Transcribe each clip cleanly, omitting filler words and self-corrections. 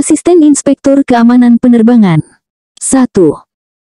Asisten Inspektur Keamanan Penerbangan. 1.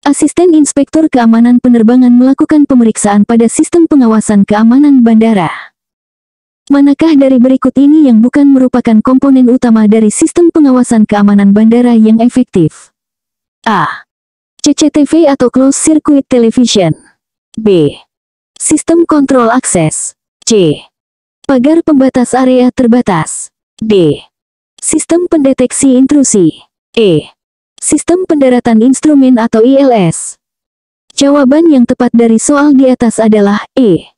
Asisten Inspektur Keamanan Penerbangan melakukan pemeriksaan pada sistem pengawasan keamanan bandara. Manakah dari berikut ini yang bukan merupakan komponen utama dari sistem pengawasan keamanan bandara yang efektif? A. CCTV atau Closed Circuit Television. B. Sistem kontrol akses. C. Pagar pembatas area terbatas. D. Sistem pendeteksi intrusi. E. Sistem pendaratan instrumen atau ILS. Jawaban yang tepat dari soal di atas adalah E.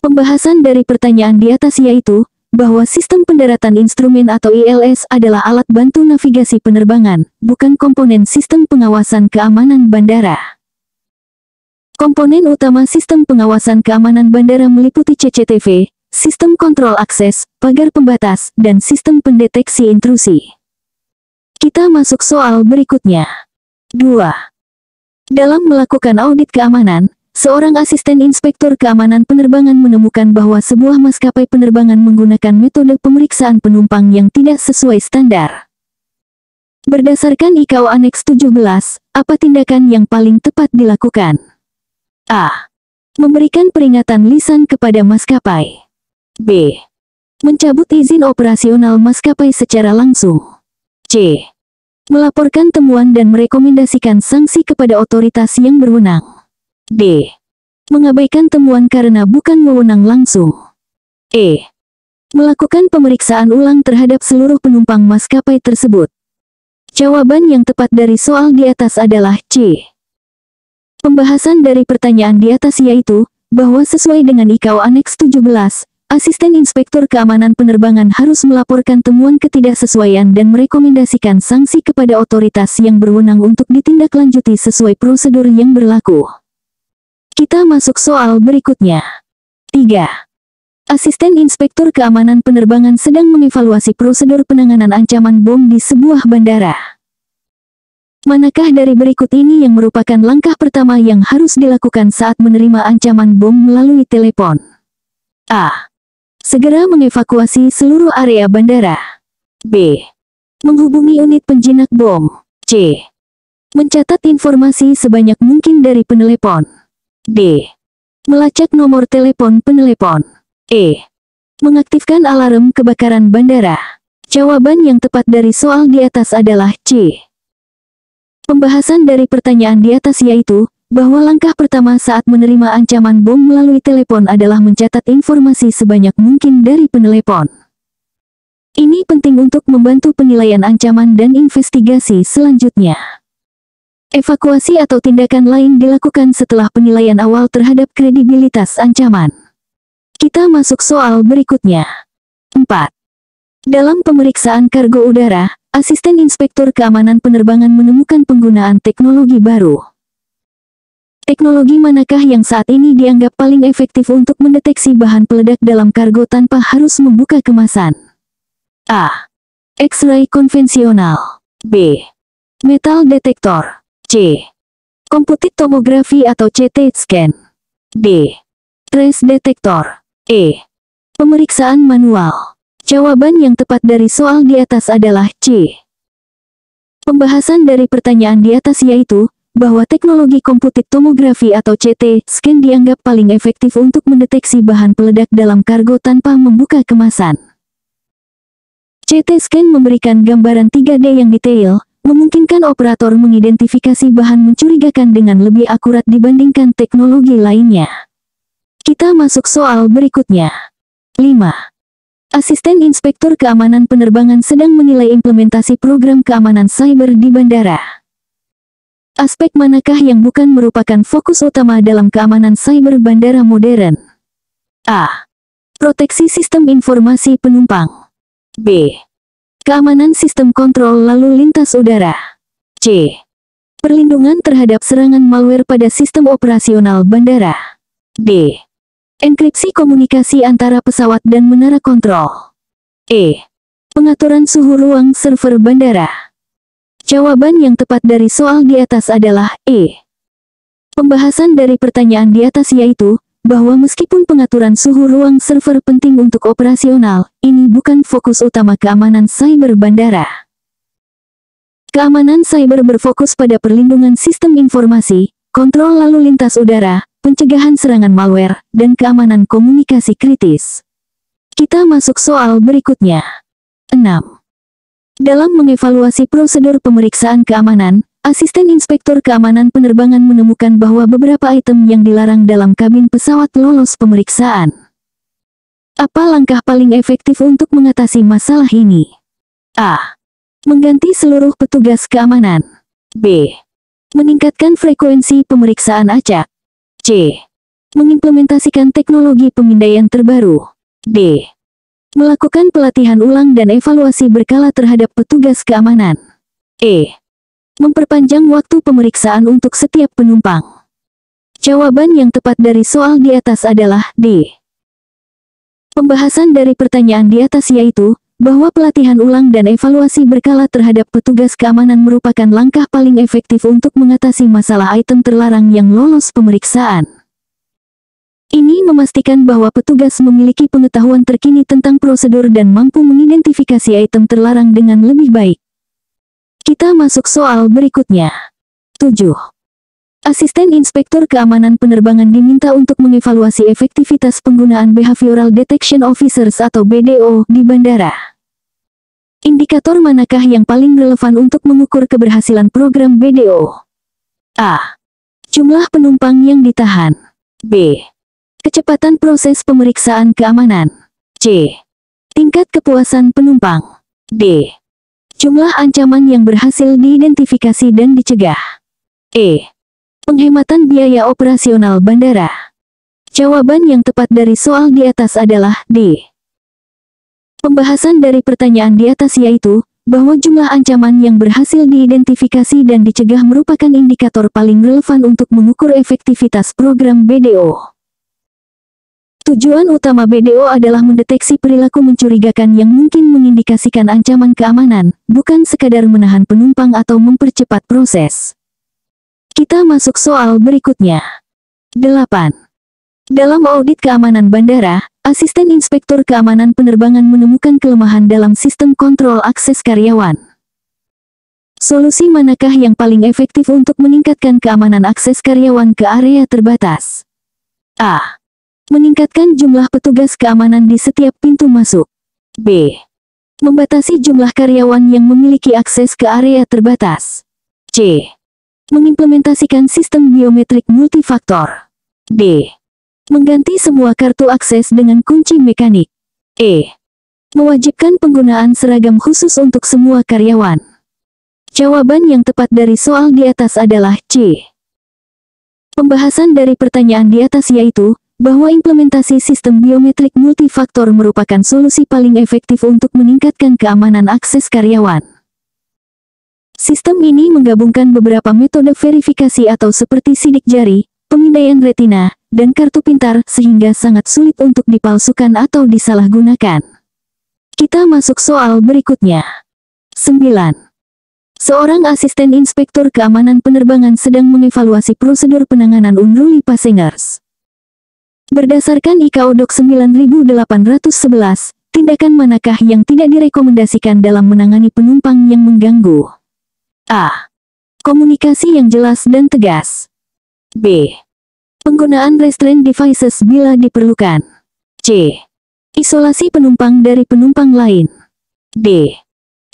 Pembahasan dari pertanyaan di atas yaitu, bahwa sistem pendaratan instrumen atau ILS adalah alat bantu navigasi penerbangan, bukan komponen sistem pengawasan keamanan bandara. Komponen utama sistem pengawasan keamanan bandara meliputi CCTV, sistem kontrol akses, pagar pembatas, dan sistem pendeteksi intrusi. Kita masuk soal berikutnya. 2. Dalam melakukan audit keamanan, seorang asisten inspektur keamanan penerbangan menemukan bahwa sebuah maskapai penerbangan menggunakan metode pemeriksaan penumpang yang tidak sesuai standar. Berdasarkan ICAO Aneks 17, apa tindakan yang paling tepat dilakukan? A. Memberikan peringatan lisan kepada maskapai. B. Mencabut izin operasional maskapai secara langsung. C. Melaporkan temuan dan merekomendasikan sanksi kepada otoritas yang berwenang. D. Mengabaikan temuan karena bukan wewenang langsung. E. Melakukan pemeriksaan ulang terhadap seluruh penumpang maskapai tersebut. Jawaban yang tepat dari soal di atas adalah C. Pembahasan dari pertanyaan di atas yaitu, bahwa sesuai dengan ICAO Aneks 17, Asisten Inspektur Keamanan Penerbangan harus melaporkan temuan ketidaksesuaian dan merekomendasikan sanksi kepada otoritas yang berwenang untuk ditindaklanjuti sesuai prosedur yang berlaku. Kita masuk soal berikutnya. 3. Asisten Inspektur Keamanan Penerbangan sedang mengevaluasi prosedur penanganan ancaman bom di sebuah bandara. Manakah dari berikut ini yang merupakan langkah pertama yang harus dilakukan saat menerima ancaman bom melalui telepon? A. Segera mengevakuasi seluruh area bandara. B. Menghubungi unit penjinak bom. C. Mencatat informasi sebanyak mungkin dari penelepon. D. Melacak nomor telepon penelepon. E. Mengaktifkan alarm kebakaran bandara. Jawaban yang tepat dari soal di atas adalah C. Pembahasan dari pertanyaan di atas yaitu, bahwa langkah pertama saat menerima ancaman bom melalui telepon adalah mencatat informasi sebanyak mungkin dari penelepon. Ini penting untuk membantu penilaian ancaman dan investigasi selanjutnya. Evakuasi atau tindakan lain dilakukan setelah penilaian awal terhadap kredibilitas ancaman. Kita masuk soal berikutnya. 4. Dalam pemeriksaan kargo udara, Asisten Inspektur Keamanan Penerbangan menemukan penggunaan teknologi baru. Teknologi manakah yang saat ini dianggap paling efektif untuk mendeteksi bahan peledak dalam kargo tanpa harus membuka kemasan? A. X-ray konvensional. B. Metal detektor. C. Computed tomography atau CT scan. D. Trace detektor. E. Pemeriksaan manual. Jawaban yang tepat dari soal di atas adalah C. Pembahasan dari pertanyaan di atas yaitu, bahwa teknologi computed tomography atau CT scan dianggap paling efektif untuk mendeteksi bahan peledak dalam kargo tanpa membuka kemasan. CT scan memberikan gambaran 3D yang detail, memungkinkan operator mengidentifikasi bahan mencurigakan dengan lebih akurat dibandingkan teknologi lainnya. Kita masuk soal berikutnya. 5. Asisten Inspektur Keamanan Penerbangan sedang menilai implementasi program keamanan cyber di bandara. Aspek manakah yang bukan merupakan fokus utama dalam keamanan cyber bandara modern? A. Proteksi sistem informasi penumpang. B. Keamanan sistem kontrol lalu lintas udara. C. Perlindungan terhadap serangan malware pada sistem operasional bandara. D. Enkripsi komunikasi antara pesawat dan menara kontrol. E. Pengaturan suhu ruang server bandara. Jawaban yang tepat dari soal di atas adalah E. Pembahasan dari pertanyaan di atas yaitu, bahwa meskipun pengaturan suhu ruang server penting untuk operasional, ini bukan fokus utama keamanan cyber bandara. Keamanan cyber berfokus pada perlindungan sistem informasi, kontrol lalu lintas udara, pencegahan serangan malware, dan keamanan komunikasi kritis. Kita masuk soal berikutnya. 6. Dalam mengevaluasi prosedur pemeriksaan keamanan, Asisten Inspektur Keamanan Penerbangan menemukan bahwa beberapa item yang dilarang dalam kabin pesawat lolos pemeriksaan. Apa langkah paling efektif untuk mengatasi masalah ini? A. Mengganti seluruh petugas keamanan. B. Meningkatkan frekuensi pemeriksaan acak. C. Mengimplementasikan teknologi pemindaian terbaru. D. Melakukan pelatihan ulang dan evaluasi berkala terhadap petugas keamanan. E. Memperpanjang waktu pemeriksaan untuk setiap penumpang. Jawaban yang tepat dari soal di atas adalah D. Pembahasan dari pertanyaan di atas yaitu, bahwa pelatihan ulang dan evaluasi berkala terhadap petugas keamanan merupakan langkah paling efektif untuk mengatasi masalah item terlarang yang lolos pemeriksaan. Ini memastikan bahwa petugas memiliki pengetahuan terkini tentang prosedur dan mampu mengidentifikasi item terlarang dengan lebih baik. Kita masuk soal berikutnya. 7. Asisten Inspektur Keamanan Penerbangan diminta untuk mengevaluasi efektivitas penggunaan Behavioral Detection Officers atau BDO di bandara. Indikator manakah yang paling relevan untuk mengukur keberhasilan program BDO? A. Jumlah penumpang yang ditahan. B. Kecepatan proses pemeriksaan keamanan. C. Tingkat kepuasan penumpang. D. Jumlah ancaman yang berhasil diidentifikasi dan dicegah. E. Penghematan biaya operasional bandara. Jawaban yang tepat dari soal di atas adalah D. Pembahasan dari pertanyaan di atas yaitu, bahwa jumlah ancaman yang berhasil diidentifikasi dan dicegah merupakan indikator paling relevan untuk mengukur efektivitas program BDO. Tujuan utama BDO adalah mendeteksi perilaku mencurigakan yang mungkin mengindikasikan ancaman keamanan, bukan sekadar menahan penumpang atau mempercepat proses. Kita masuk soal berikutnya. 8. Dalam audit keamanan bandara, Asisten Inspektur Keamanan Penerbangan menemukan kelemahan dalam sistem kontrol akses karyawan. Solusi manakah yang paling efektif untuk meningkatkan keamanan akses karyawan ke area terbatas? A. Meningkatkan jumlah petugas keamanan di setiap pintu masuk. B. Membatasi jumlah karyawan yang memiliki akses ke area terbatas. C. Mengimplementasikan sistem biometrik multifaktor. D. Mengganti semua kartu akses dengan kunci mekanik. E. Mewajibkan penggunaan seragam khusus untuk semua karyawan. Jawaban yang tepat dari soal di atas adalah C. Pembahasan dari pertanyaan di atas yaitu, bahwa implementasi sistem biometrik multifaktor merupakan solusi paling efektif untuk meningkatkan keamanan akses karyawan. Sistem ini menggabungkan beberapa metode verifikasi atau seperti sidik jari, pemindaian retina, dan kartu pintar sehingga sangat sulit untuk dipalsukan atau disalahgunakan. Kita masuk soal berikutnya. 9. Seorang asisten inspektur keamanan penerbangan sedang mengevaluasi prosedur penanganan unruly passengers. Berdasarkan ICAO Doc 9811, tindakan manakah yang tidak direkomendasikan dalam menangani penumpang yang mengganggu? A. Komunikasi yang jelas dan tegas. B. Penggunaan restraint devices bila diperlukan. C. Isolasi penumpang dari penumpang lain. D.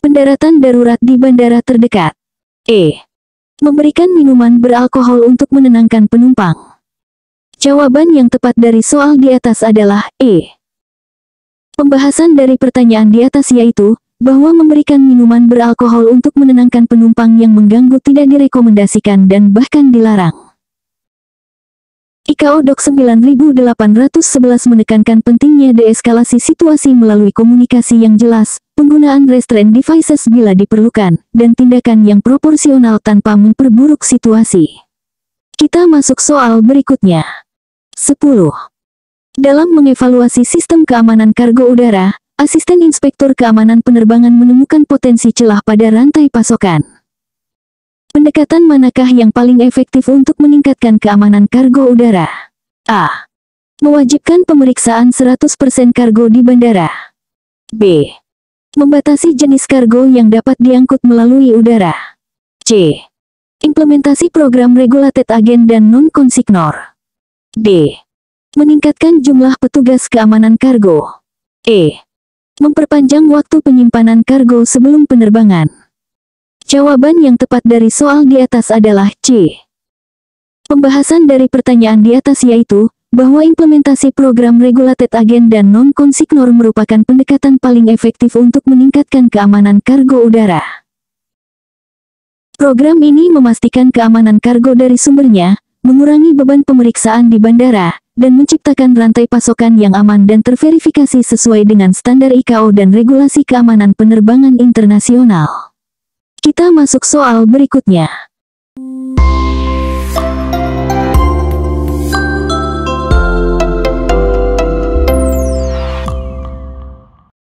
Pendaratan darurat di bandara terdekat. E. Memberikan minuman beralkohol untuk menenangkan penumpang. Jawaban yang tepat dari soal di atas adalah E. Pembahasan dari pertanyaan di atas yaitu, bahwa memberikan minuman beralkohol untuk menenangkan penumpang yang mengganggu tidak direkomendasikan dan bahkan dilarang. ICAO Doc 9811 menekankan pentingnya deeskalasi situasi melalui komunikasi yang jelas, penggunaan restraint devices bila diperlukan, dan tindakan yang proporsional tanpa memperburuk situasi. Kita masuk soal berikutnya. 10. Dalam mengevaluasi sistem keamanan kargo udara, Asisten Inspektur Keamanan Penerbangan menemukan potensi celah pada rantai pasokan. Pendekatan manakah yang paling efektif untuk meningkatkan keamanan kargo udara? A. Mewajibkan pemeriksaan 100% kargo di bandara. B. Membatasi jenis kargo yang dapat diangkut melalui udara. C. Implementasi program regulated agent dan non-consignor. D. Meningkatkan jumlah petugas keamanan kargo. E. Memperpanjang waktu penyimpanan kargo sebelum penerbangan. Jawaban yang tepat dari soal di atas adalah C. Pembahasan dari pertanyaan di atas yaitu, bahwa implementasi program regulated agent dan non-consignor merupakan pendekatan paling efektif untuk meningkatkan keamanan kargo udara. Program ini memastikan keamanan kargo dari sumbernya, mengurangi beban pemeriksaan di bandara, dan menciptakan rantai pasokan yang aman dan terverifikasi sesuai dengan standar ICAO dan regulasi keamanan penerbangan internasional. Kita masuk soal berikutnya.